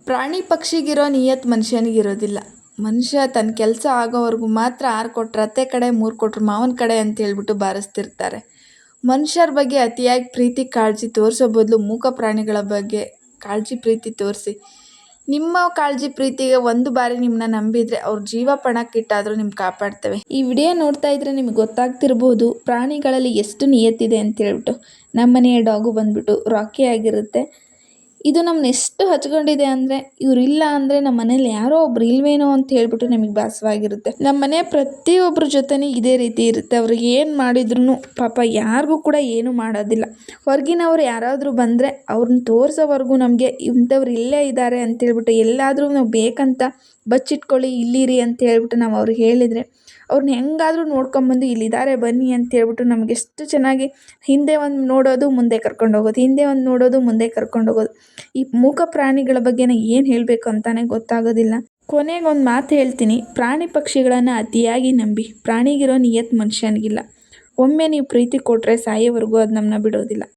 ಪ್ರಾಣಿ ಪಕ್ಷಿಗಿರೋ ನಿಯತ್ ಮನುಷ್ಯನಿಗಿರೋದಿಲ್ಲ. ಮನುಷ್ಯ ತನ್ನ ಕೆಲಸ ಆಗೋವರೆಗೂ ಮಾತ್ರ 6 ಕೊಟ್ರೆ ಅತ್ತೆ ಕಡೆ 3 ಕೊಟ್ರೆ ಮಾವನ ಕಡೆ ಅಂತ ಹೇಳ್ಬಿಟ್ಟು ಬಾರಿಸ್ತಿರ್ತಾರೆ. ಮನುಷ್ಯರ ಬಗ್ಗೆ ಅತಿಯಾಗಿ ಪ್ರೀತಿ ಕಾಳಜಿ ತೋರಿಸೋ ಬದಲು ಮೂಕ ಪ್ರಾಣಿಗಳ ಬಗ್ಗೆ ಕಾಳಜಿ ಪ್ರೀತಿ ತೋರಿಸಿ. ನಿಮ್ಮ ಕಾಳಜಿ ಪ್ರೀತಿಗೆ ಒಂದು ಬಾರಿ ನಿಮ್ಮನ್ನ ನಂಬಿದರೆ ಅವ್ರ ಜೀವ ಪಣಕ್ಕಿಟ್ಟಾದರೂ ನಿಮ್ಗೆ ಕಾಪಾಡ್ತವೆ. ಈ ವಿಡಿಯೋ ನೋಡ್ತಾ ಇದ್ರೆ ನಿಮ್ಗೆ ಗೊತ್ತಾಗ್ತಿರ್ಬೋದು ಪ್ರಾಣಿಗಳಲ್ಲಿ ಎಷ್ಟು ನಿಯತ್ತಿದೆ ಅಂತ ಹೇಳ್ಬಿಟ್ಟು. ನಮ್ಮನೆಯ ಡಾಗು ಬಂದ್ಬಿಟ್ಟು ರಾಕಿ ಆಗಿರುತ್ತೆ. ಇದು ನಮ್ಮನ್ನ ಎಷ್ಟು ಹಚ್ಕೊಂಡಿದೆ ಅಂದರೆ ಇವರಿಲ್ಲ ಅಂದರೆ ನಮ್ಮ ಮನೇಲಿ ಯಾರೋ ಒಬ್ರು ಇಲ್ವೇನೋ ಅಂತ ಹೇಳ್ಬಿಟ್ಟು ನಮಗೆ ಭಾಸವಾಗಿರುತ್ತೆ. ನಮ್ಮ ಮನೆ ಪ್ರತಿಯೊಬ್ಬರ ಜೊತೆನೇ ಇದೇ ರೀತಿ ಇರುತ್ತೆ. ಅವ್ರಿಗೆ ಏನು ಮಾಡಿದ್ರು ಪಾಪ ಯಾರಿಗೂ ಕೂಡ ಏನೂ ಮಾಡೋದಿಲ್ಲ. ಹೊರಗಿನವ್ರು ಯಾರಾದರೂ ಬಂದರೆ ಅವ್ರನ್ನ ತೋರಿಸೋವರೆಗೂ ನಮಗೆ ಇಂಥವ್ರು ಇಲ್ಲೇ ಇದ್ದಾರೆ ಅಂತೇಳ್ಬಿಟ್ಟು ಎಲ್ಲಾದರೂ ನಾವು ಬೇಕಂತ ಬಚ್ಚಿಟ್ಕೊಳ್ಳಿ ಇಲ್ಲಿರಿ ಅಂತ ಹೇಳ್ಬಿಟ್ಟು ನಾವು ಅವ್ರಿಗೆ ಹೇಳಿದರೆ ಅವ್ರನ್ನ ಹೆಂಗಾದರೂ ನೋಡ್ಕೊಂಬಂದು ಇಲ್ಲಿದ್ದಾರೆ ಬನ್ನಿ ಅಂತ ಹೇಳ್ಬಿಟ್ಟು ನಮಗೆ ಎಷ್ಟು ಚೆನ್ನಾಗಿ ಹಿಂದೆ ಒಂದು ನೋಡೋದು ಮುಂದೆ ಕರ್ಕೊಂಡು ಹೋಗೋದು, ಹಿಂದೆ ಒಂದು ನೋಡೋದು ಮುಂದೆ ಕರ್ಕೊಂಡು ಹೋಗೋದು. ಈ ಮೂಕ ಪ್ರಾಣಿಗಳ ಬಗ್ಗೆ ಏನು ಹೇಳಬೇಕು ಅಂತಲೇ ಗೊತ್ತಾಗೋದಿಲ್ಲ. ಕೊನೆಗೆ ಒಂದು ಮಾತು ಹೇಳ್ತೀನಿ, ಪ್ರಾಣಿ ಪಕ್ಷಿಗಳನ್ನು ಅತಿಯಾಗಿ ನಂಬಿ. ಪ್ರಾಣಿಗಿರೋ ನಿಯತ್ ಮನುಷ್ಯನಿಗಿಲ್ಲ. ಒಮ್ಮೆ ನೀವು ಪ್ರೀತಿ ಕೊಟ್ಟರೆ ಸಾಯೋವರೆಗೂ ಅದು ನಮ್ಮನ್ನ ಬಿಡೋದಿಲ್ಲ.